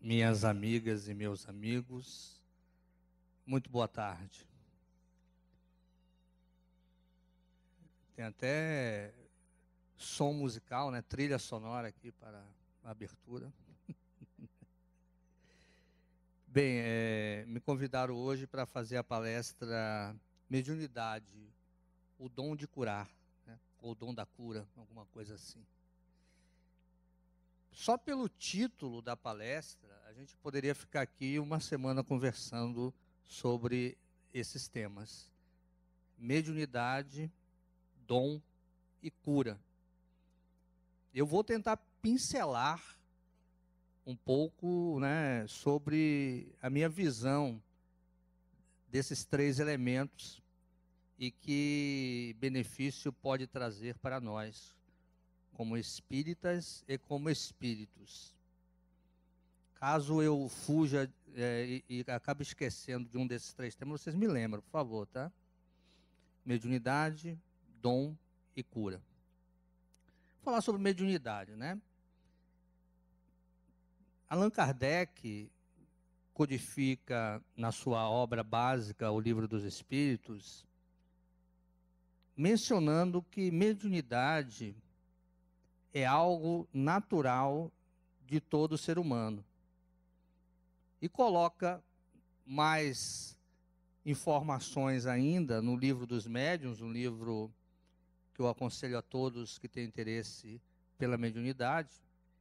Minhas amigas e meus amigos, muito boa tarde. Tem até som musical, né? Trilha sonora aqui para a abertura. Bem, me convidaram hoje para fazer a palestra Mediunidade, o dom de curar, né? Ou o dom da cura, alguma coisa assim. Só pelo título da palestra, a gente poderia ficar aqui uma semana conversando sobre esses temas. Mediunidade, dom e cura. Eu vou tentar pincelar um pouco, né, sobre a minha visão desses três elementos e que benefício pode trazer para nós, como espíritas e como espíritos. Caso eu fuja e acabe esquecendo de um desses três temas, vocês me lembram, por favor, tá? Mediunidade, dom e cura. Vou falar sobre mediunidade, né? Allan Kardec codifica na sua obra básica, O Livro dos Espíritos, mencionando que mediunidade é algo natural de todo ser humano. E coloca mais informações ainda no Livro dos Médiuns, um livro que eu aconselho a todos que têm interesse pela mediunidade,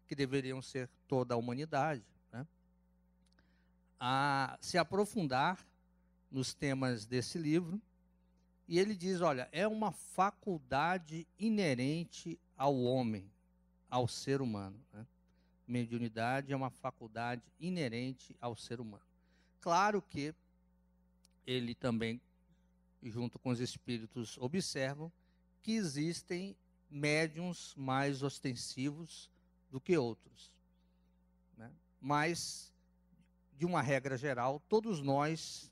que deveriam ser toda a humanidade, né? A se aprofundar nos temas desse livro. E ele diz, olha, é uma faculdade inerente ao homem, ao ser humano, né? Mediunidade é uma faculdade inerente ao ser humano. Claro que ele também, junto com os espíritos, observam que existem médiuns mais ostensivos do que outros, né? Mas, de uma regra geral, todos nós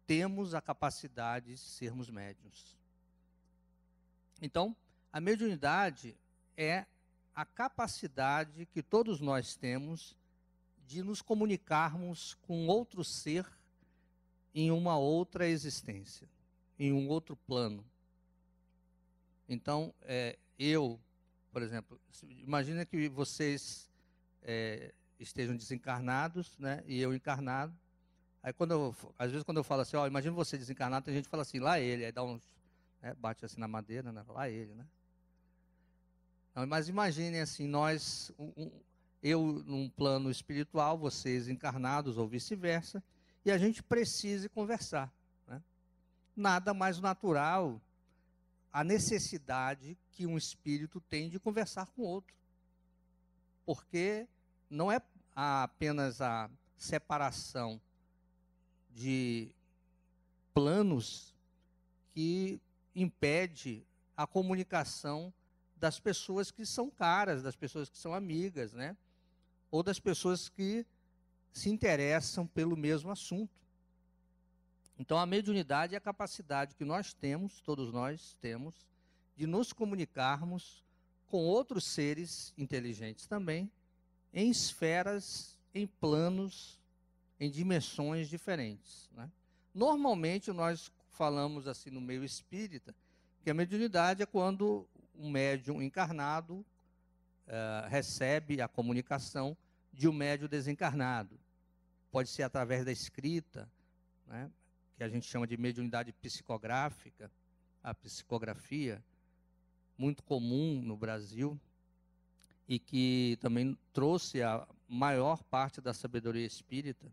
temos a capacidade de sermos médiuns. Então, a mediunidade é a capacidade que todos nós temos de nos comunicarmos com outro ser em uma outra existência, em um outro plano. Então, por exemplo, imagina que vocês estejam desencarnados, né, e eu encarnado. Aí, às vezes, quando eu falo assim, imagina você desencarnado, tem gente que fala assim, lá ele, aí dá uns, né, bate assim na madeira, né, lá ele, né? Não, mas imaginem assim, eu num plano espiritual, vocês encarnados ou vice-versa, e a gente precise conversar, né? Nada mais natural a necessidade que um espírito tem de conversar com outro. Porque não é apenas a separação de planos que impede a comunicação das pessoas que são caras, das pessoas que são amigas, né? Ou das pessoas que se interessam pelo mesmo assunto. Então, a mediunidade é a capacidade que nós temos, todos nós temos, de nos comunicarmos com outros seres inteligentes também, em esferas, em planos, em dimensões diferentes, né? Normalmente, nós falamos assim no meio espírita, que a mediunidade é quando um médium encarnado recebe a comunicação de um médium desencarnado. Pode ser através da escrita, né, que a gente chama de mediunidade psicográfica, a psicografia, muito comum no Brasil, e que também trouxe a maior parte da sabedoria espírita,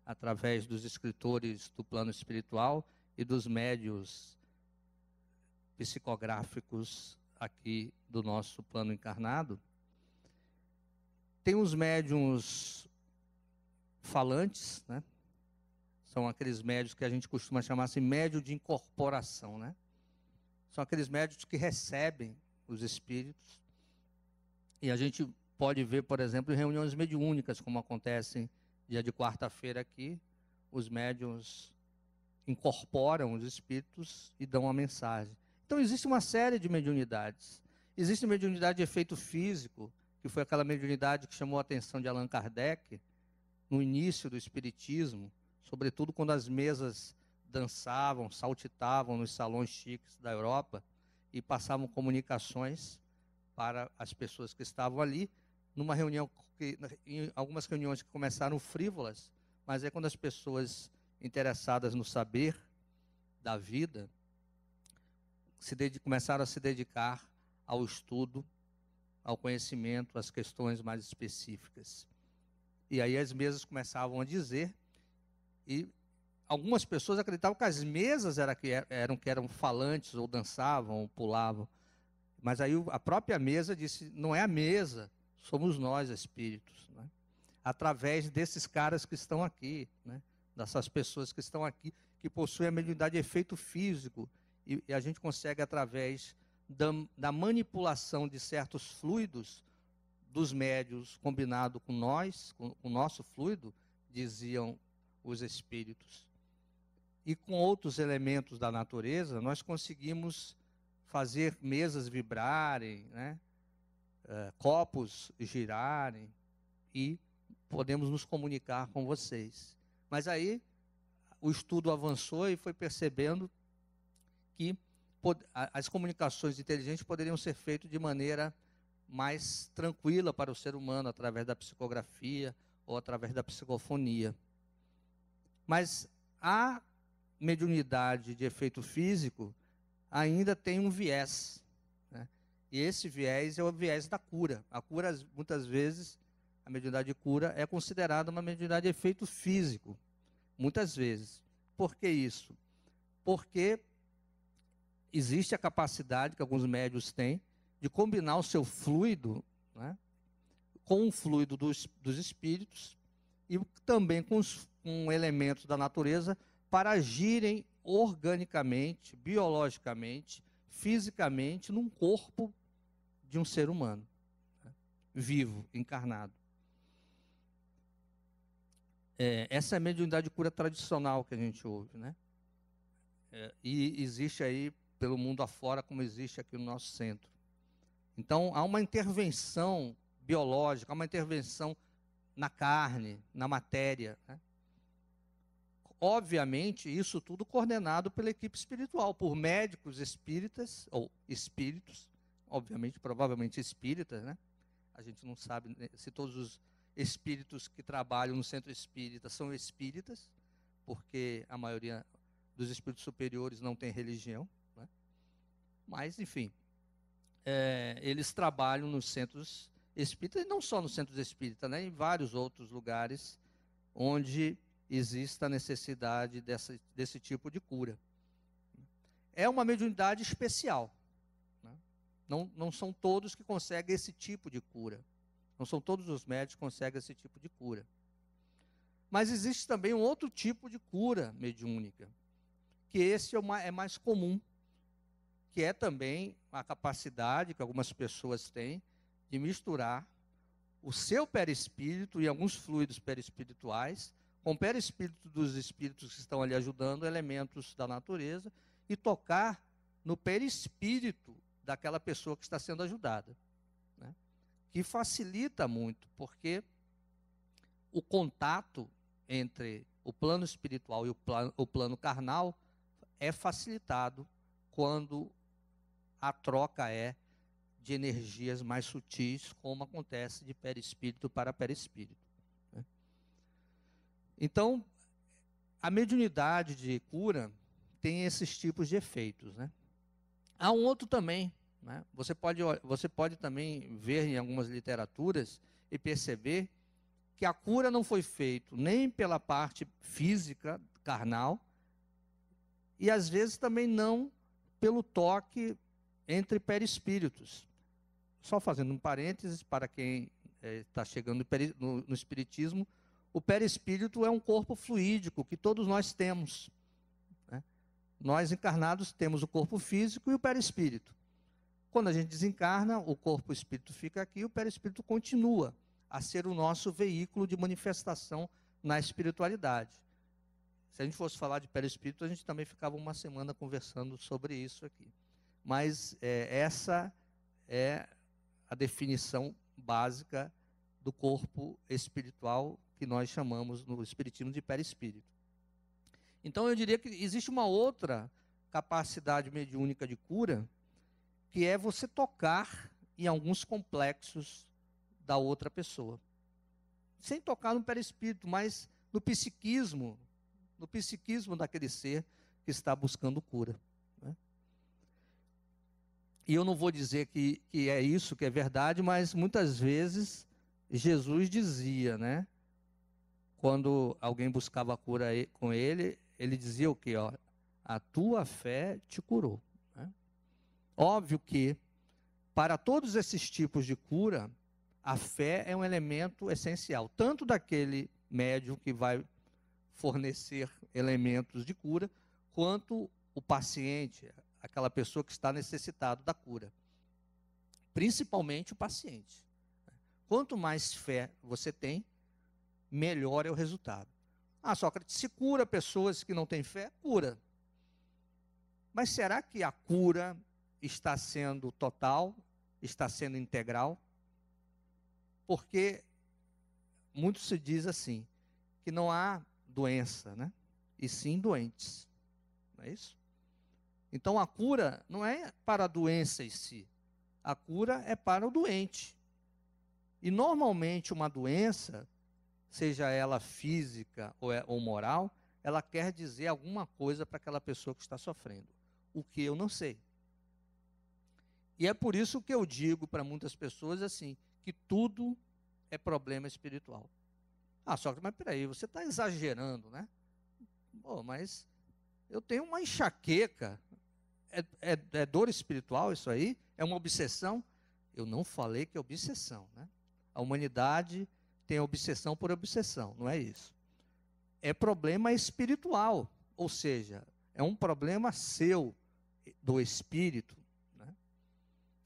através dos escritores do plano espiritual e dos médiuns psicográficos aqui do nosso plano encarnado. Tem os médiuns falantes, né? São aqueles médiuns que a gente costuma chamar assim, médium de incorporação, né? São aqueles médiuns que recebem os espíritos. E a gente pode ver, por exemplo, em reuniões mediúnicas, como acontecem dia de quarta-feira aqui, os médiuns incorporam os espíritos e dão a mensagem. Então, existe uma série de mediunidades. Existe mediunidade de efeito físico, que foi aquela mediunidade que chamou a atenção de Allan Kardec, no início do espiritismo, sobretudo quando as mesas dançavam, saltitavam nos salões chiques da Europa e passavam comunicações para as pessoas que estavam ali, numa reunião, em algumas reuniões que começaram frívolas, mas é quando as pessoas interessadas no saber da vida começaram a se dedicar ao estudo, ao conhecimento, às questões mais específicas. E aí as mesas começavam a dizer, e algumas pessoas acreditavam que as mesas eram falantes, ou dançavam, ou pulavam. Mas aí a própria mesa disse, não é a mesa, somos nós, espíritos. Né? Através desses caras que estão aqui, né? Dessas pessoas que estão aqui, que possuem a mediunidade de efeito físico, e a gente consegue, através da manipulação de certos fluidos dos médios, combinado com nós, com o nosso fluido, diziam os espíritos. E com outros elementos da natureza, nós conseguimos fazer mesas vibrarem, né? Copos girarem, e podemos nos comunicar com vocês. Mas aí o estudo avançou e foi percebendo que as comunicações inteligentes poderiam ser feitas de maneira mais tranquila para o ser humano, através da psicografia ou através da psicofonia. Mas a mediunidade de efeito físico ainda tem um viés, né? E esse viés é o viés da cura. A cura, muitas vezes, a mediunidade de cura é considerada uma mediunidade de efeito físico, muitas vezes. Por que isso? Porque existe a capacidade que alguns médiuns têm de combinar o seu fluido, né, com o fluido dos espíritos e também com elementos da natureza para agirem organicamente, biologicamente, fisicamente, num corpo de um ser humano, né, vivo, encarnado. Essa é a mediunidade de cura tradicional que a gente ouve, né? E existe aí pelo mundo afora, como existe aqui no nosso centro. Então, há uma intervenção biológica, há uma intervenção na carne, na matéria, né? Obviamente, isso tudo coordenado pela equipe espiritual, por médicos espíritas, ou espíritos, obviamente, provavelmente espíritas, né? A gente não sabe se todos os espíritos que trabalham no centro espírita são espíritas, porque a maioria dos espíritos superiores não tem religião, né? Mas, enfim, eles trabalham nos centros espíritas, e não só nos centros espíritas, né? Em vários outros lugares onde existe a necessidade desse tipo de cura. É uma mediunidade especial, né? Não são todos que conseguem esse tipo de cura. Não são todos os médicos que conseguem esse tipo de cura. Mas existe também um outro tipo de cura mediúnica, que esse é mais comum, que é também a capacidade que algumas pessoas têm de misturar o seu perispírito e alguns fluidos perispirituais com o perispírito dos espíritos que estão ali ajudando, elementos da natureza, e tocar no perispírito daquela pessoa que está sendo ajudada, né? Que facilita muito, porque o contato entre o plano espiritual e o plano carnal é facilitado quando a troca é de energias mais sutis, como acontece de perispírito para perispírito, né? Então, a mediunidade de cura tem esses tipos de efeitos, né? Há um outro também, né? Você pode também ver em algumas literaturas e perceber que a cura não foi feita nem pela parte física, carnal, e às vezes também não pelo toque entre perispíritos. Só fazendo um parênteses para quem está chegando no espiritismo, o perispírito é um corpo fluídico que todos nós temos, né? Nós encarnados temos o corpo físico e o perispírito. Quando a gente desencarna, o corpo espírito fica aqui e o perispírito continua a ser o nosso veículo de manifestação na espiritualidade. Se a gente fosse falar de perispírito, a gente também ficava uma semana conversando sobre isso aqui. Mas essa é a definição básica do corpo espiritual que nós chamamos no espiritismo de perispírito. Então eu diria que existe uma outra capacidade mediúnica de cura, que é você tocar em alguns complexos da outra pessoa. Sem tocar no perispírito, mas no psiquismo daquele ser que está buscando cura. Né? E eu não vou dizer que é isso, que é verdade, mas muitas vezes Jesus dizia, né? Quando alguém buscava a cura com ele, ele dizia o quê? Ó, a tua fé te curou. Né? Óbvio que, para todos esses tipos de cura, a fé é um elemento essencial, tanto daquele médium que vai fornecer elementos de cura, quanto o paciente, aquela pessoa que está necessitado da cura. Principalmente o paciente. Quanto mais fé você tem, melhor é o resultado. Ah, Sócrates, se cura pessoas que não têm fé, cura. Mas será que a cura está sendo total, está sendo integral? Porque muito se diz assim, que não há doença, né? E sim doentes. Não é isso? Então a cura não é para a doença em si. A cura é para o doente. E normalmente uma doença, seja ela física ou moral, ela quer dizer alguma coisa para aquela pessoa que está sofrendo. O que eu não sei. E é por isso que eu digo para muitas pessoas assim, que tudo é problema espiritual. Ah, Sócrates, mas peraí, você está exagerando, né? Pô, mas eu tenho uma enxaqueca. É dor espiritual isso aí? É uma obsessão? Eu não falei que é obsessão, né? A humanidade tem obsessão por obsessão, não é isso. É problema espiritual, ou seja, é um problema seu, do espírito. Né?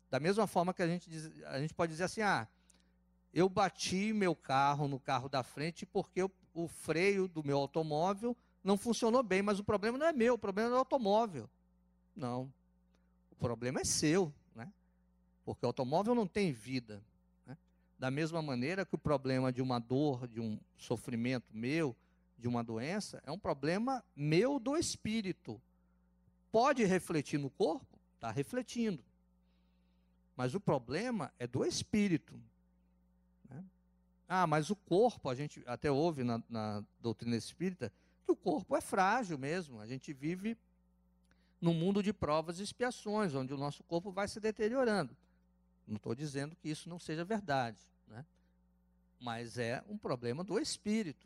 Da mesma forma que a gente pode dizer assim, eu bati meu carro no carro da frente porque o freio do meu automóvel não funcionou bem, mas o problema não é meu, o problema é do automóvel. Não, o problema é seu, né? Porque o automóvel não tem vida. Né? Da mesma maneira que o problema de uma dor, de um sofrimento meu, de uma doença, é um problema meu do espírito. Pode refletir no corpo? Está refletindo. Mas o problema é do espírito. Né? Mas o corpo, a gente até ouve na doutrina espírita, que o corpo é frágil mesmo. A gente vive num mundo de provas e expiações, onde o nosso corpo vai se deteriorando. Não estou dizendo que isso não seja verdade, né? Mas é um problema do espírito.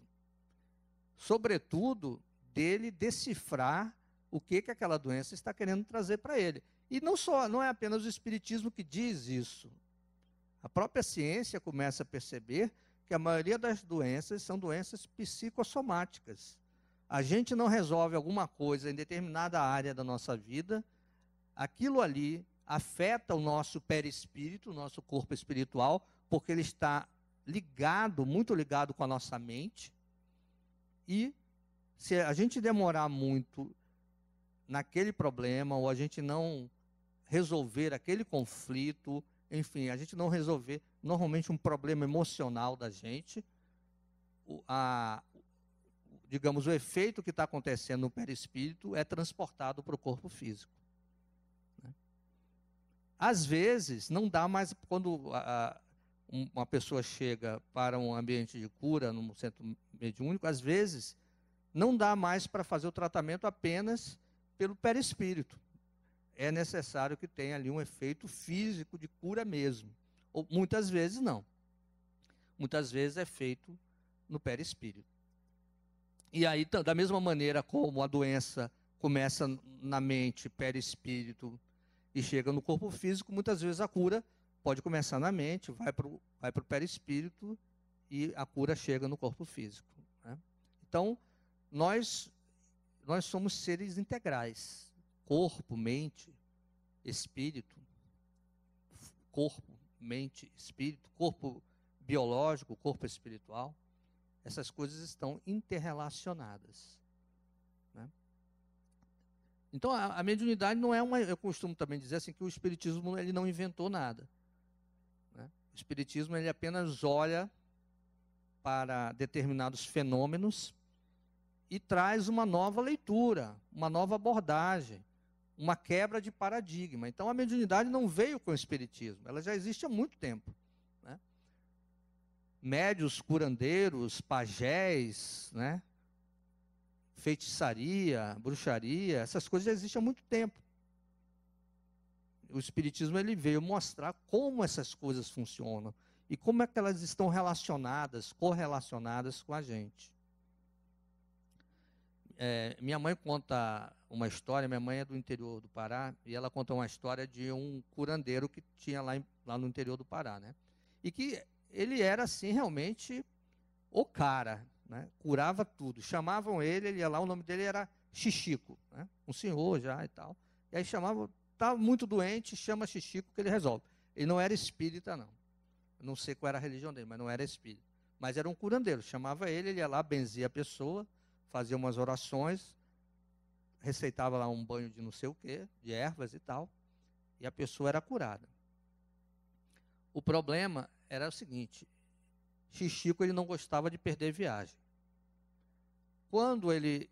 Sobretudo, dele decifrar o que aquela doença está querendo trazer para ele. E não é apenas o espiritismo que diz isso. A própria ciência começa a perceber que a maioria das doenças são doenças psicossomáticas. A gente não resolve alguma coisa em determinada área da nossa vida, aquilo ali afeta o nosso perispírito, o nosso corpo espiritual, porque ele está ligado, muito ligado com a nossa mente. E se a gente demorar muito naquele problema, ou a gente não resolver aquele conflito, enfim, a gente não resolver normalmente um problema emocional da gente, digamos, o efeito que está acontecendo no perispírito é transportado para o corpo físico. Né? Às vezes, não dá mais, quando uma pessoa chega para um ambiente de cura, num centro mediúnico, às vezes, não dá mais para fazer o tratamento apenas pelo perispírito. É necessário que tenha ali um efeito físico de cura mesmo. Ou muitas vezes não. Muitas vezes é feito no perispírito. E aí, da mesma maneira como a doença começa na mente, perispírito, e chega no corpo físico, muitas vezes a cura pode começar na mente, vai para o perispírito e a cura chega no corpo físico. Né? Então, nós somos seres integrais. Corpo, mente, espírito. Corpo, mente, espírito. Corpo biológico, corpo espiritual. Essas coisas estão interrelacionadas. Né? Então, a mediunidade não é uma... Eu costumo também dizer assim, que o espiritismo ele não inventou nada. Né? O espiritismo ele apenas olha para determinados fenômenos e traz uma nova leitura, uma nova abordagem, uma quebra de paradigma. Então, a mediunidade não veio com o espiritismo, ela já existe há muito tempo, né? Médios, curandeiros, pajés, né? Feitiçaria, bruxaria, essas coisas já existem há muito tempo. O espiritismo ele veio mostrar como essas coisas funcionam e como é que elas estão relacionadas, correlacionadas com a gente. Minha mãe conta uma história, minha mãe é do interior do Pará, e ela conta uma história de um curandeiro que tinha lá no interior do Pará, né? E que ele era, assim, realmente o cara, né? Curava tudo. Chamavam ele ia lá, o nome dele era Xixico, né? Um senhor já e tal. E aí chamavam, está muito doente, chama Xixico que ele resolve. Ele não era espírita, não. Eu não sei qual era a religião dele, mas não era espírita. Mas era um curandeiro, chamava ele ia lá, benzia a pessoa, fazia umas orações, receitava lá um banho de não sei o quê, de ervas e tal, e a pessoa era curada. O problema era o seguinte, Xixico ele não gostava de perder viagem. Quando ele,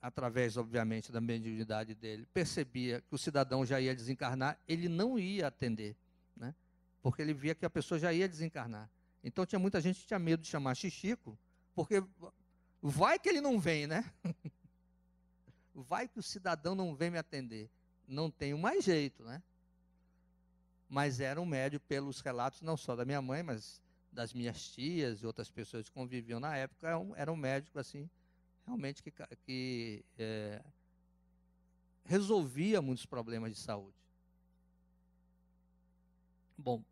através, obviamente, da mediunidade dele, percebia que o cidadão já ia desencarnar, ele não ia atender, né? Porque ele via que a pessoa já ia desencarnar. Então tinha muita gente que tinha medo de chamar Xixico, porque vai que ele não vem, né? Vai que o cidadão não vem me atender. Não tenho mais jeito, né? Mas era um médium, pelos relatos, não só da minha mãe, mas das minhas tias e outras pessoas que conviviam na época, era um médico, assim, realmente que resolvia muitos problemas de saúde. Bom,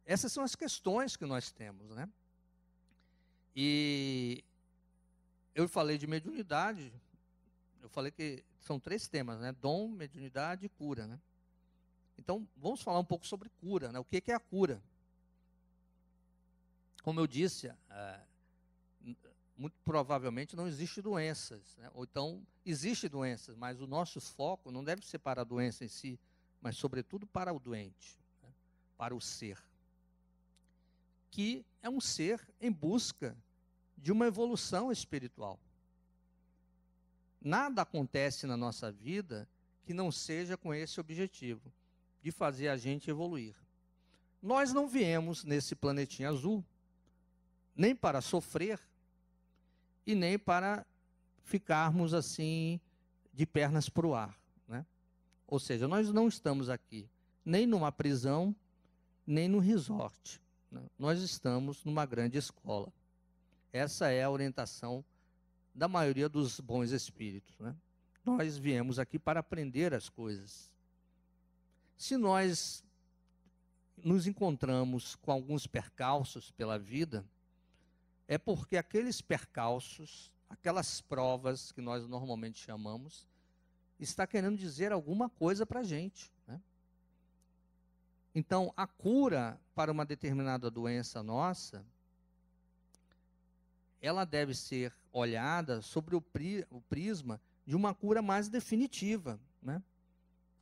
essas são as questões que nós temos, né? E eu falei de mediunidade, eu falei que são 3 temas, né? Dom, mediunidade e cura, né? Então, vamos falar um pouco sobre cura, né? O que é a cura? Como eu disse, muito provavelmente não existe doenças, né? Ou então, existe doenças, mas o nosso foco não deve ser para a doença em si, mas sobretudo para o doente, né? Para o ser. Que é um ser em busca de uma evolução espiritual. Nada acontece na nossa vida que não seja com esse objetivo, de fazer a gente evoluir. Nós não viemos nesse planetinha azul, nem para sofrer, e nem para ficarmos assim, de pernas para o ar, né? Ou seja, nós não estamos aqui, nem numa prisão, nem no resort, né? Nós estamos numa grande escola. Essa é a orientação da maioria dos bons espíritos, né? Nós viemos aqui para aprender as coisas. Se nós nos encontramos com alguns percalços pela vida, é porque aqueles percalços, aquelas provas que nós normalmente chamamos, está querendo dizer alguma coisa para a gente, né? Então, a cura para uma determinada doença nossa, ela deve ser olhada sobre o prisma de uma cura mais definitiva, né?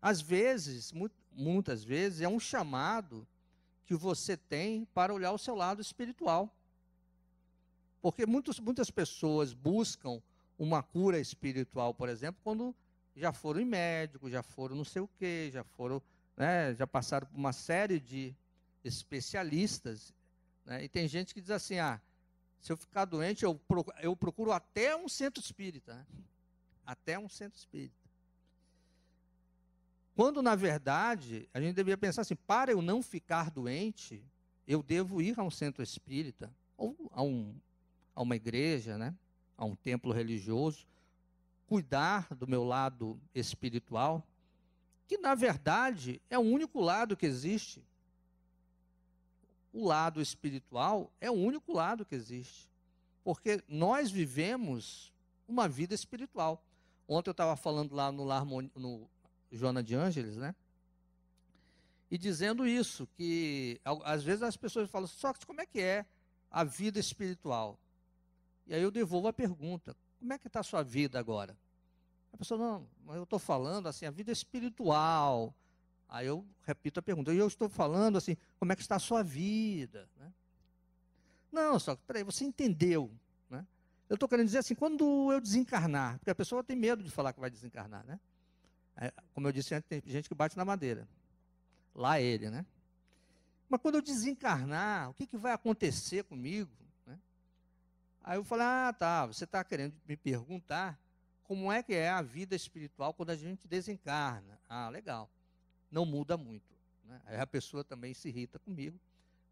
Às vezes, muitas vezes, é um chamado que você tem para olhar o seu lado espiritual. Porque muitas pessoas buscam uma cura espiritual, por exemplo, quando já foram em médico, já foram não sei o quê, já foram, né, já passaram por uma série de especialistas, né? E tem gente que diz assim, se eu ficar doente, eu procuro até um centro espírita, né? Até um centro espírita. Quando, na verdade, a gente deveria pensar assim, para eu não ficar doente, eu devo ir a um centro espírita, ou a uma igreja, né? A um templo religioso, cuidar do meu lado espiritual, que, na verdade, é o único lado que existe. O lado espiritual é o único lado que existe. Porque nós vivemos uma vida espiritual. Ontem eu estava falando lá no Joana de Ângeles, né? E dizendo isso, que às vezes as pessoas falam, Sócrates, como é que é a vida espiritual? E aí eu devolvo a pergunta, como é que está a sua vida agora? A pessoa, não, mas eu estou falando assim, a vida espiritual, Aí eu repito a pergunta. E eu estou falando assim, como é que está a sua vida? Né? Não, só que, peraí, você entendeu. Né? Eu estou querendo dizer assim, quando eu desencarnar, porque a pessoa tem medo de falar que vai desencarnar, né? Como eu disse antes, tem gente que bate na madeira. Lá ele, né? Mas quando eu desencarnar, o que vai acontecer comigo? Né? Aí eu falei, tá, você está querendo me perguntar como é que é a vida espiritual quando a gente desencarna. Legal. Não muda muito. Né? Aí a pessoa também se irrita comigo,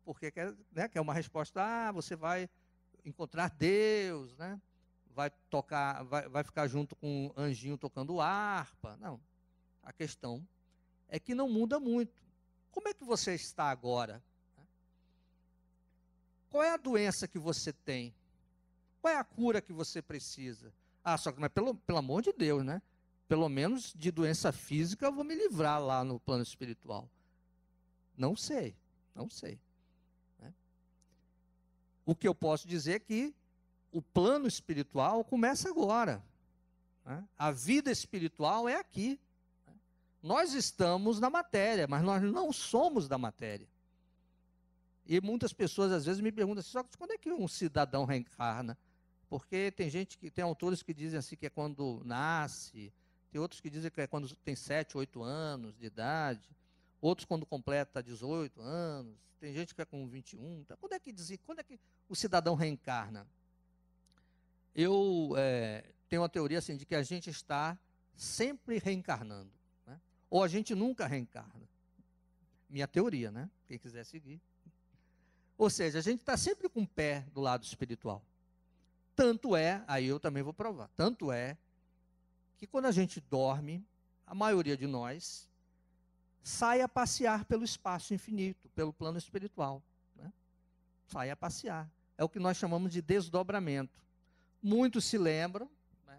porque quer, né, quer uma resposta, você vai encontrar Deus, né? Vai tocar, vai ficar junto com um anjinho tocando harpa. Não. A questão é que não muda muito. Como é que você está agora? Qual é a doença que você tem? Qual é a cura que você precisa? Só que, mas pelo amor de Deus, né? Pelo menos de doença física eu vou me livrar lá no plano espiritual. Não sei, não sei. Né? O que eu posso dizer é que o plano espiritual começa agora. Né? A vida espiritual é aqui. Nós estamos na matéria, mas nós não somos da matéria. E muitas pessoas às vezes me perguntam assim, só quando é que um cidadão reencarna? Porque tem autores que dizem assim que é quando nasce, tem outros que dizem que é quando tem 7, 8 anos de idade, outros quando completa 18 anos, tem gente que é com 21. Então, quando é que o cidadão reencarna? Eu tenho uma teoria assim de que a gente está sempre reencarnando. Ou a gente nunca reencarna. Minha teoria, né? Quem quiser seguir. Ou seja, a gente está sempre com o pé do lado espiritual. Tanto é, aí eu também vou provar, tanto é que quando a gente dorme, a maioria de nós sai a passear pelo espaço infinito, pelo plano espiritual. Né? Sai a passear. É o que nós chamamos de desdobramento. Muitos se lembram, né?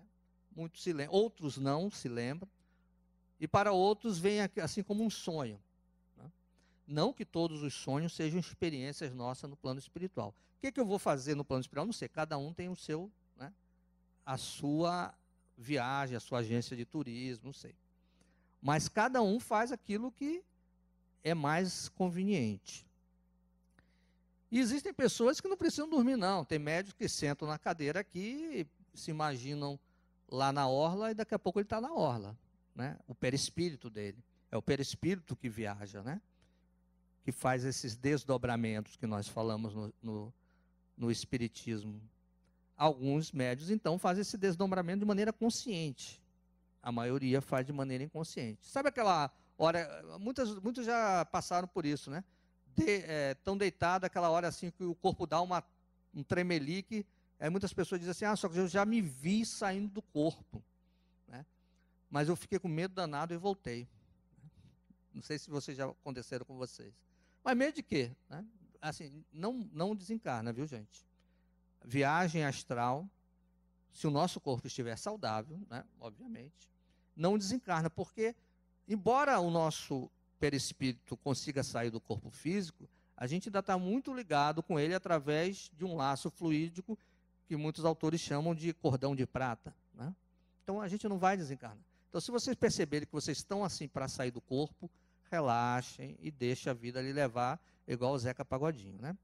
Outros não se lembram. E para outros vem assim como um sonho. Né? Não que todos os sonhos sejam experiências nossas no plano espiritual. O que eu vou fazer no plano espiritual? Não sei, cada um tem o seu, né? A sua viagem, a sua agência de turismo, não sei. Mas cada um faz aquilo que é mais conveniente. E existem pessoas que não precisam dormir, não. Tem médicos que sentam na cadeira aqui, se imaginam lá na orla e daqui a pouco ele está na orla. Né? O perispírito dele. É o perispírito que viaja, né? Que faz esses desdobramentos que nós falamos no Espiritismo. Alguns médios, então, fazem esse desdobramento de maneira consciente. A maioria faz de maneira inconsciente. Sabe aquela hora, muitos já passaram por isso, né? Tão deitado, aquela hora assim que o corpo dá um tremelique, muitas pessoas dizem assim, só que eu já me vi saindo do corpo. Né? Mas eu fiquei com medo danado e voltei. Não sei se vocês já aconteceram com vocês. Mas medo de quê? Né? Assim, não desencarna, viu, gente? Viagem astral, se o nosso corpo estiver saudável, né, obviamente, não desencarna, porque, embora o nosso perispírito consiga sair do corpo físico, a gente ainda está muito ligado com ele através de um laço fluídico que muitos autores chamam de cordão de prata. Né? Então, a gente não vai desencarnar. Então, se vocês perceberem que vocês estão assim para sair do corpo, relaxem e deixem a vida lhe levar, igual o Zeca Pagodinho, né?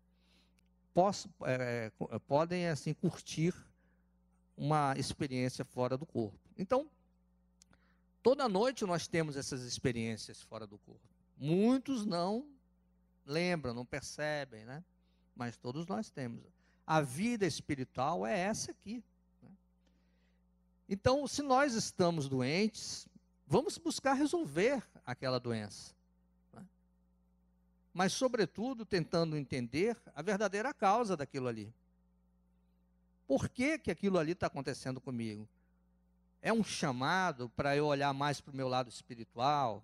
Podem, assim, curtir uma experiência fora do corpo. Então, toda noite nós temos essas experiências fora do corpo. Muitos não lembram, não percebem, né? Mas todos nós temos. A vida espiritual é essa aqui. Né? Então, se nós estamos doentes, vamos buscar resolver aquela doença. Né? Mas, sobretudo, tentando entender a verdadeira causa daquilo ali. Por que aquilo ali está acontecendo comigo? É um chamado para eu olhar mais para o meu lado espiritual?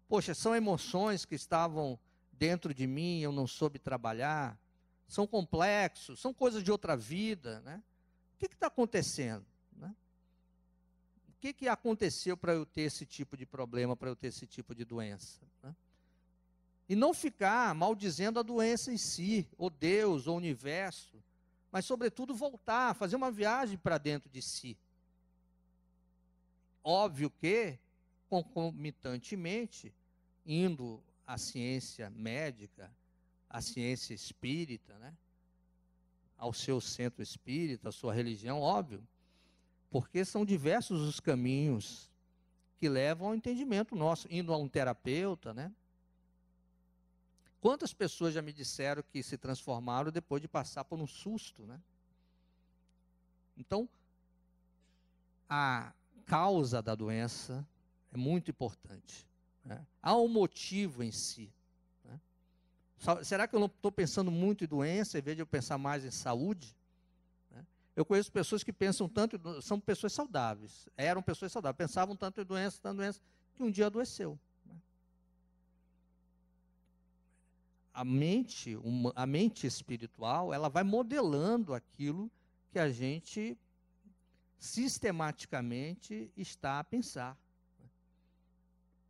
Poxa, são emoções que estavam dentro de mim, eu não soube trabalhar? São complexos, são coisas de outra vida, né? O que está acontecendo? Né? O que aconteceu para eu ter esse tipo de problema, para eu ter esse tipo de doença? Né? E não ficar maldizendo a doença em si, ou Deus, ou o universo, mas, sobretudo, voltar, fazer uma viagem para dentro de si. Óbvio que, concomitantemente, indo à ciência médica, à ciência espírita, né? Ao seu centro espírita, à sua religião, óbvio, porque são diversos os caminhos que levam ao entendimento nosso, indo a um terapeuta, né? Quantas pessoas já me disseram que se transformaram depois de passar por um susto, né? Então, a causa da doença é muito importante, né? Há um motivo em si, né? Será que eu não estou pensando muito em doença, em vez de eu pensar mais em saúde? Né? Eu conheço pessoas que pensam tanto, são pessoas saudáveis, eram pessoas saudáveis, pensavam tanto em doença, que um dia adoeceu. A mente espiritual, ela vai modelando aquilo que a gente sistematicamente está a pensar.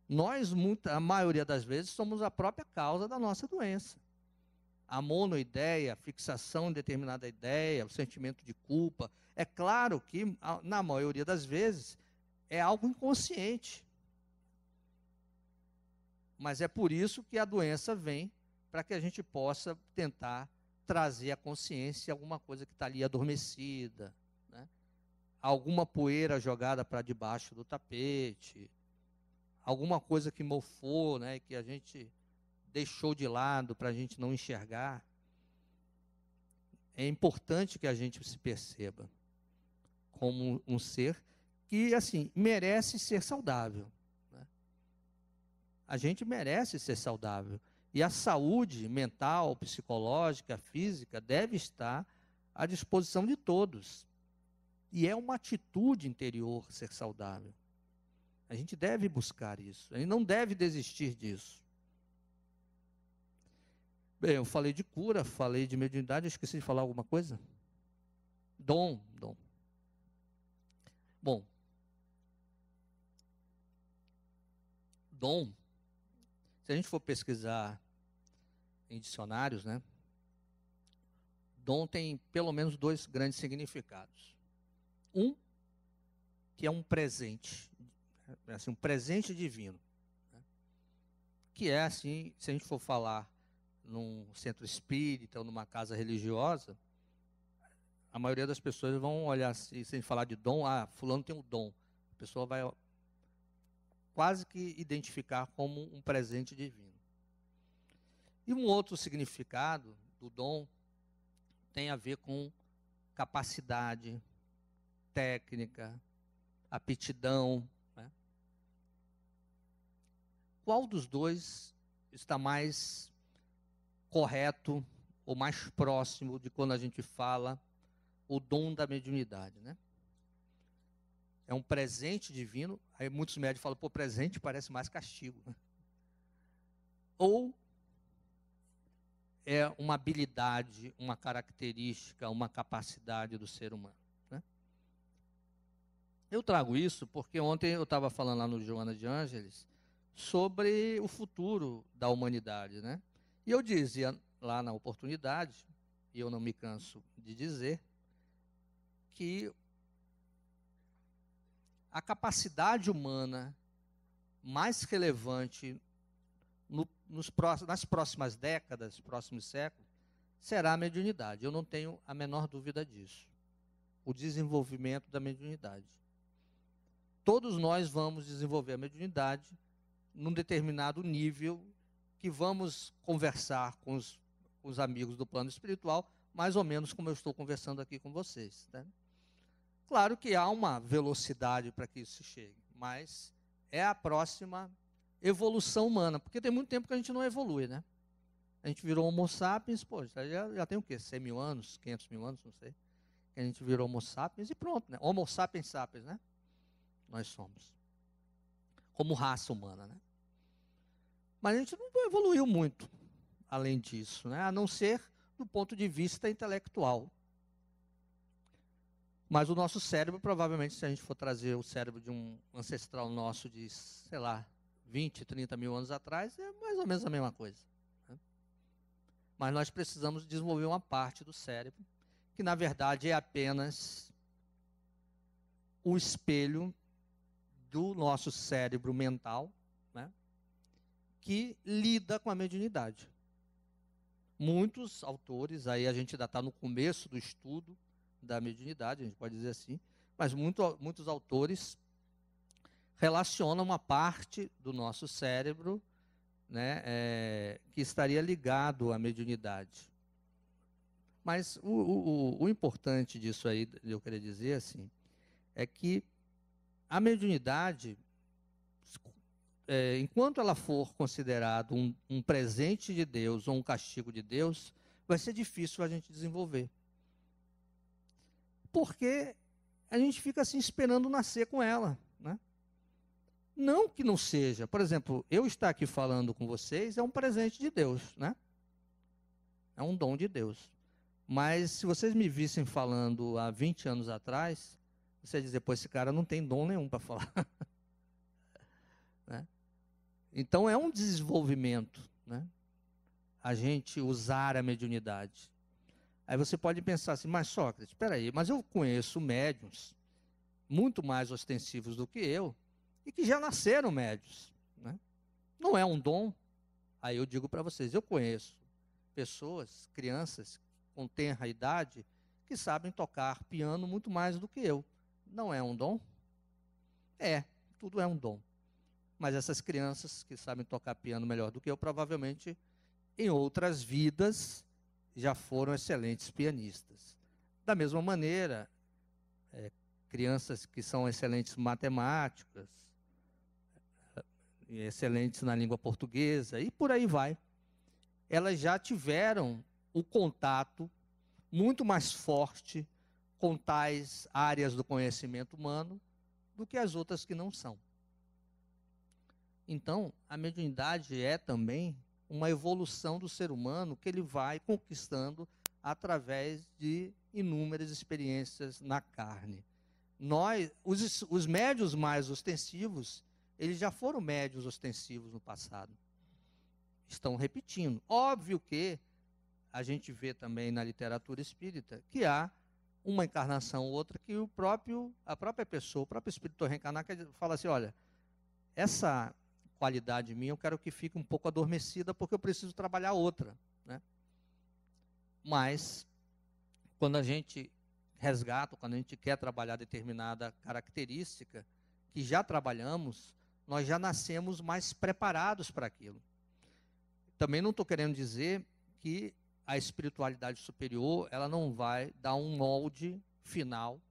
Nós, a maioria das vezes, somos a própria causa da nossa doença. A monoideia, a fixação em determinada ideia, o sentimento de culpa. É claro que, na maioria das vezes, é algo inconsciente. Mas é por isso que a doença vem, para que a gente possa tentar trazer à consciência alguma coisa que está ali adormecida, né? Alguma poeira jogada para debaixo do tapete, alguma coisa que mofou, né? Que a gente deixou de lado para a gente não enxergar. É importante que a gente se perceba como um ser que, assim, merece ser saudável, né? A gente merece ser saudável. E a saúde mental, psicológica, física deve estar à disposição de todos. E é uma atitude interior ser saudável. A gente deve buscar isso. A gente não deve desistir disso. Bem, eu falei de cura, falei de mediunidade, eu esqueci de falar alguma coisa? Dom. Bom, dom, se a gente for pesquisar em dicionários, né? Dom tem pelo menos dois grandes significados. Um, que é um presente, assim, um presente divino, né? Que é assim, se a gente for falar num centro espírita ou numa casa religiosa, a maioria das pessoas vão olhar assim, se a gente falar de dom, fulano tem um dom. A pessoa vai quase que identificar como um presente divino. E um outro significado do dom tem a ver com capacidade, técnica, aptidão, né? Qual dos dois está mais correto ou mais próximo de quando a gente fala o dom da mediunidade, né? É um presente divino, aí muitos médicos falam, pô, presente parece mais castigo, né? Ou é uma habilidade, uma característica, uma capacidade do ser humano, né? Eu trago isso porque ontem eu estava falando lá no Joana de Ângeles sobre o futuro da humanidade, né? E eu dizia lá na oportunidade, e eu não me canso de dizer, que a capacidade humana mais relevante nas próximas décadas, próximos séculos, será a mediunidade. Eu não tenho a menor dúvida disso. O desenvolvimento da mediunidade. Todos nós vamos desenvolver a mediunidade num determinado nível que vamos conversar com os amigos do plano espiritual, mais ou menos como eu estou conversando aqui com vocês, né? Claro que há uma velocidade para que isso chegue, mas é a próxima evolução humana, porque tem muito tempo que a gente não evolui, né? A gente virou Homo sapiens, pô, já tem o quê? 100 mil anos, 500 mil anos, não sei. A gente virou Homo sapiens e pronto, né? Homo sapiens sapiens, né? Nós somos. Como raça humana, né? Mas a gente não evoluiu muito, além disso, né? A não ser do ponto de vista intelectual. Mas o nosso cérebro, provavelmente, se a gente for trazer o cérebro de um ancestral nosso de, sei lá, 20, 30 mil anos atrás, é mais ou menos a mesma coisa, né? Mas nós precisamos desenvolver uma parte do cérebro, que na verdade é apenas o espelho do nosso cérebro mental, né? que lida com a mediunidade. Muitos autores, aí a gente ainda está no começo do estudo da mediunidade, a gente pode dizer assim, mas muitos autores relacionam uma parte do nosso cérebro, né, que estaria ligado à mediunidade. Mas o importante disso aí, eu queria dizer assim, é que a mediunidade, enquanto ela for considerada um presente de Deus ou um castigo de Deus, vai ser difícil a gente desenvolver. Porque a gente fica assim esperando nascer com ela, né? Não que não seja. Por exemplo, eu estar aqui falando com vocês é um presente de Deus, né? É um dom de Deus. Mas se vocês me vissem falando há 20 anos atrás, você ia dizer, pô, esse cara não tem dom nenhum para falar. Né? Então é um desenvolvimento, né? A gente usar a mediunidade. Aí você pode pensar assim, mas Sócrates, espera aí, mas eu conheço médiuns muito mais ostensivos do que eu e que já nasceram médiuns, né? Não é um dom? Aí eu digo para vocês, eu conheço pessoas, crianças com tenra idade que sabem tocar piano muito mais do que eu. Não é um dom? É, tudo é um dom. Mas essas crianças que sabem tocar piano melhor do que eu, provavelmente em outras vidas já foram excelentes pianistas. Da mesma maneira, crianças que são excelentes matemáticas, excelentes na língua portuguesa, e por aí vai. Elas já tiveram o contato muito mais forte com tais áreas do conhecimento humano do que as outras que não são. Então, a mediunidade é também uma evolução do ser humano que ele vai conquistando através de inúmeras experiências na carne. Os médios mais ostensivos, eles já foram médios ostensivos no passado. Estão repetindo. Óbvio que a gente vê também na literatura espírita que há uma encarnação ou outra que a própria pessoa, o próprio espírito reencarnar, fala assim, olha, essa qualidade minha eu quero que fique um pouco adormecida porque eu preciso trabalhar outra, né? Mas, quando a gente resgata, quando a gente quer trabalhar determinada característica que já trabalhamos, nós já nascemos mais preparados para aquilo. Também não estou querendo dizer que a espiritualidade superior, ela não vai dar um molde final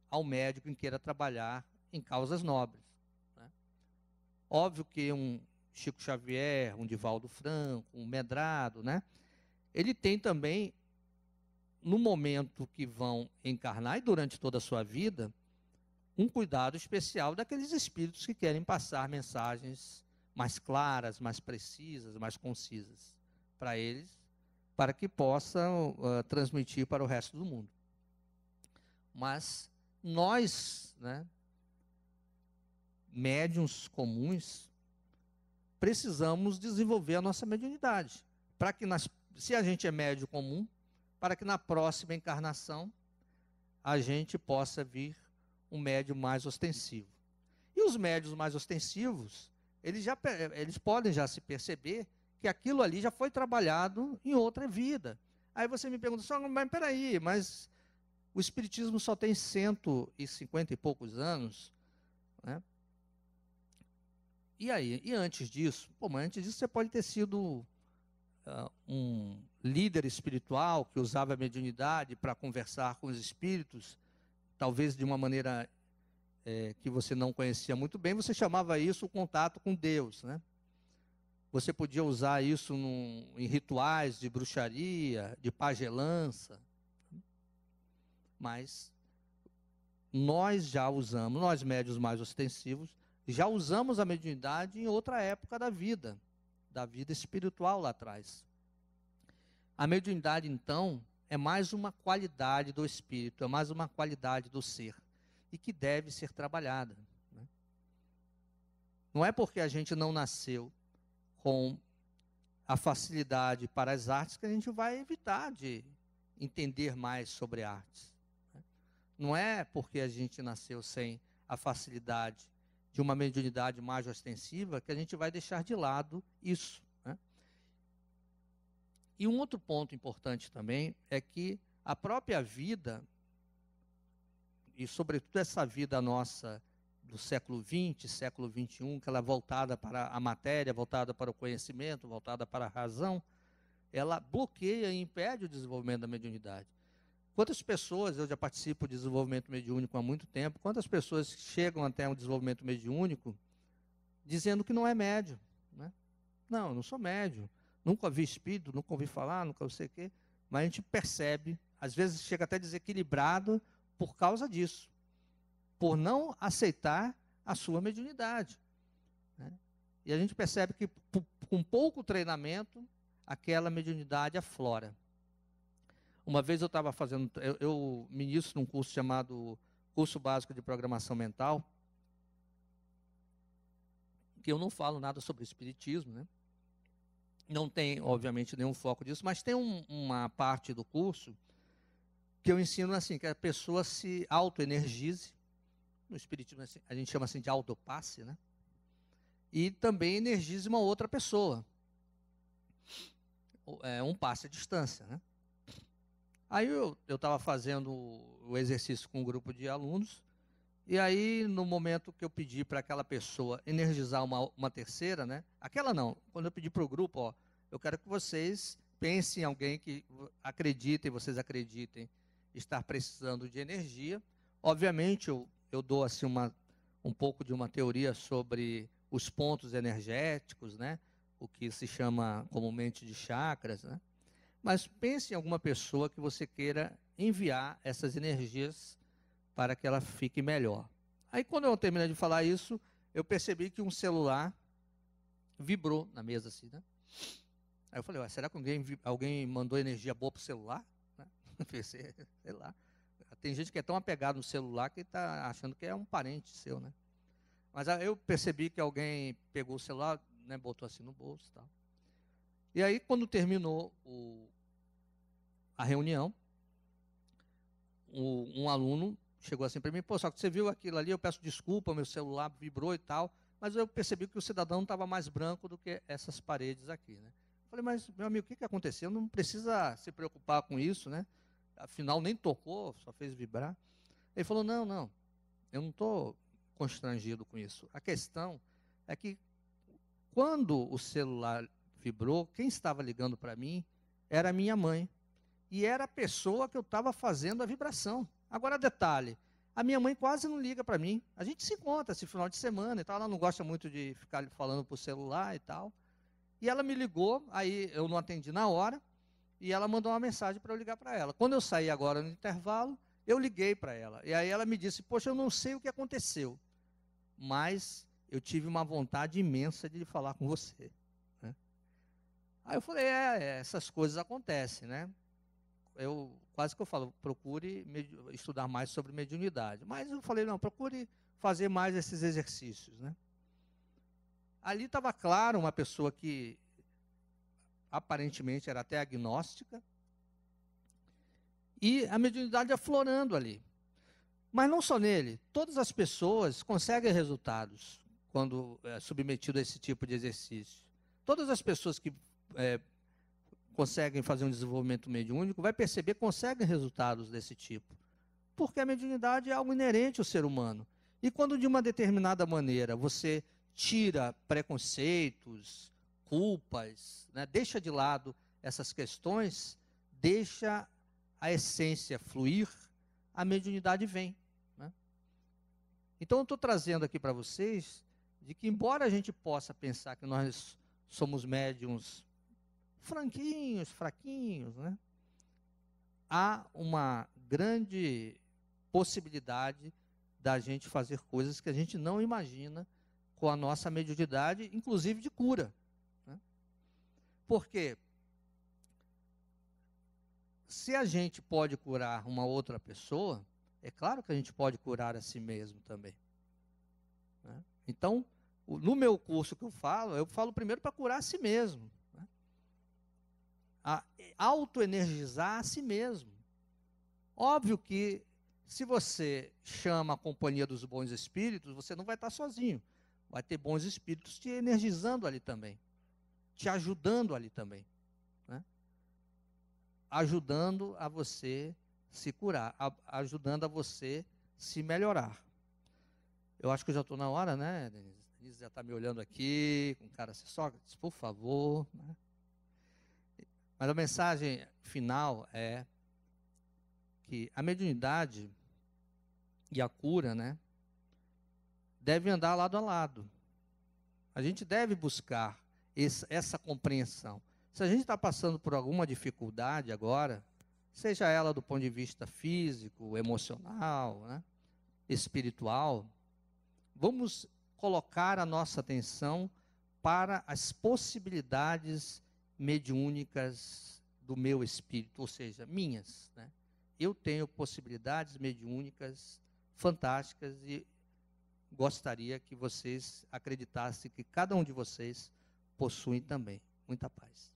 ao médico que queira trabalhar em causas nobres, né? Óbvio que um Chico Xavier, um Divaldo Franco, um Medrado, né? Ele tem também, no momento que vão encarnar e durante toda a sua vida, um cuidado especial daqueles espíritos que querem passar mensagens mais claras, mais precisas, mais concisas para eles, para que possam transmitir para o resto do mundo. Mas nós, né, médiuns comuns, precisamos desenvolver a nossa mediunidade, para que se a gente é médium comum, para que na próxima encarnação a gente possa vir um médium mais ostensivo. E os médiuns mais ostensivos, eles podem já se perceber que aquilo ali já foi trabalhado em outra vida. Aí você me pergunta, mas peraí, mas o Espiritismo só tem 150 e poucos anos, né? E aí? E antes disso? Mas antes disso você pode ter sido um líder espiritual que usava a mediunidade para conversar com os espíritos, talvez de uma maneira que você não conhecia muito bem, você chamava isso o contato com Deus, né? Você podia usar isso em rituais de bruxaria, de pagelança, mas nós já usamos, nós médios mais ostensivos, já usamos a mediunidade em outra época da vida espiritual lá atrás. A mediunidade, então, é mais uma qualidade do espírito, é mais uma qualidade do ser, e que deve ser trabalhada, né? Não é porque a gente não nasceu com a facilidade para as artes que a gente vai evitar de entender mais sobre artes, né? Não é porque a gente nasceu sem a facilidade de uma mediunidade mais ostensiva, que a gente vai deixar de lado isso, né? E um outro ponto importante também é que a própria vida, e sobretudo essa vida nossa do século XX, século XXI, que ela é voltada para a matéria, voltada para o conhecimento, voltada para a razão, ela bloqueia e impede o desenvolvimento da mediunidade. Quantas pessoas, eu já participo de desenvolvimento mediúnico há muito tempo, quantas pessoas chegam até um desenvolvimento mediúnico dizendo que não é médium, né? Não, eu não sou médium, nunca ouvi espírito, nunca ouvi falar, nunca sei o quê, mas a gente percebe, às vezes chega até desequilibrado por causa disso, por não aceitar a sua mediunidade, né? E a gente percebe que com pouco treinamento, aquela mediunidade aflora. Uma vez eu estava fazendo, eu ministro num curso chamado Curso Básico de Programação Mental, que eu não falo nada sobre espiritismo, né? Não tem, obviamente, nenhum foco disso, mas tem uma parte do curso que eu ensino assim, que a pessoa se autoenergize. No espiritismo a gente chama assim de autopasse, né? E também energize uma outra pessoa. Um passe à distância, né? Aí eu estava fazendo o exercício com um grupo de alunos, e aí no momento que eu pedi para aquela pessoa energizar uma terceira, né? Aquela não, quando eu pedi para o grupo, ó, eu quero que vocês pensem em alguém que acreditem, vocês acreditem estar precisando de energia. Obviamente eu dou assim um pouco de uma teoria sobre os pontos energéticos, né? O que se chama comumente de chakras, né? Mas pense em alguma pessoa que você queira enviar essas energias para que ela fique melhor. Aí quando eu terminei de falar isso, eu percebi que um celular vibrou na mesa assim, né? Aí eu falei, será que alguém mandou energia boa para o celular? Né? Pensei, sei lá. Tem gente que é tão apegado no celular que está achando que é um parente seu, né? Mas aí eu percebi que alguém pegou o celular, né, botou assim no bolso e tal. E aí, quando terminou a reunião, um aluno chegou assim para mim, só que você viu aquilo ali, eu peço desculpa, meu celular vibrou e tal, mas eu percebi que o cidadão estava mais branco do que essas paredes aqui, né? Falei, mas, meu amigo, o que aconteceu? Não precisa se preocupar com isso, né? Afinal, nem tocou, só fez vibrar. Ele falou, não, eu não estou constrangido com isso. A questão é que, quando o celular vibrou, quem estava ligando para mim era a minha mãe. E era a pessoa que eu estava fazendo a vibração. Agora, detalhe, a minha mãe quase não liga para mim. A gente se encontra esse final de semana e tal, ela não gosta muito de ficar falando por celular e tal. E ela me ligou, aí eu não atendi na hora, e ela mandou uma mensagem para eu ligar para ela. Quando eu saí agora no intervalo, eu liguei para ela. E aí ela me disse, poxa, eu não sei o que aconteceu, mas eu tive uma vontade imensa de falar com você, né? Aí eu falei, essas coisas acontecem, né? Quase que eu falo, procure estudar mais sobre mediunidade. Mas eu falei, não, procure fazer mais esses exercícios, né? Ali estava claro uma pessoa que aparentemente era até agnóstica, e a mediunidade aflorando ali. Mas não só nele, todas as pessoas conseguem resultados quando é submetido a esse tipo de exercício. Todas as pessoas que conseguem fazer um desenvolvimento mediúnico, vai perceber que conseguem resultados desse tipo. Porque a mediunidade é algo inerente ao ser humano. E quando de uma determinada maneira você tira preconceitos, culpas, né, deixa de lado essas questões, deixa a essência fluir, a mediunidade vem, né? Então eu estou trazendo aqui para vocês de que, embora a gente possa pensar que nós somos médiums franquinhos, fraquinhos, né? Há uma grande possibilidade da gente fazer coisas que a gente não imagina com a nossa mediunidade, inclusive de cura, né? Porque se a gente pode curar uma outra pessoa, é claro que a gente pode curar a si mesmo também, né? Então, no meu curso que eu falo primeiro para curar a si mesmo, a autoenergizar a si mesmo. Óbvio que Se você chama a companhia dos bons espíritos, você não vai estar sozinho. Vai ter bons espíritos te energizando ali também, te ajudando ali também, né? Ajudando a você se curar, ajudando a você se melhorar. Eu acho que eu já estou na hora, né, Denise? A Denise já está me olhando aqui, com cara assim, Sócrates, por favor, né? Mas a mensagem final é que a mediunidade e a cura, né, devem andar lado a lado. A gente deve buscar essa compreensão. Se a gente está passando por alguma dificuldade agora, seja ela do ponto de vista físico, emocional, né, espiritual, vamos colocar a nossa atenção para as possibilidades mediúnicas do meu espírito, ou seja, minhas, né? Eu tenho possibilidades mediúnicas fantásticas e gostaria que vocês acreditassem que cada um de vocês possui também. Muita paz.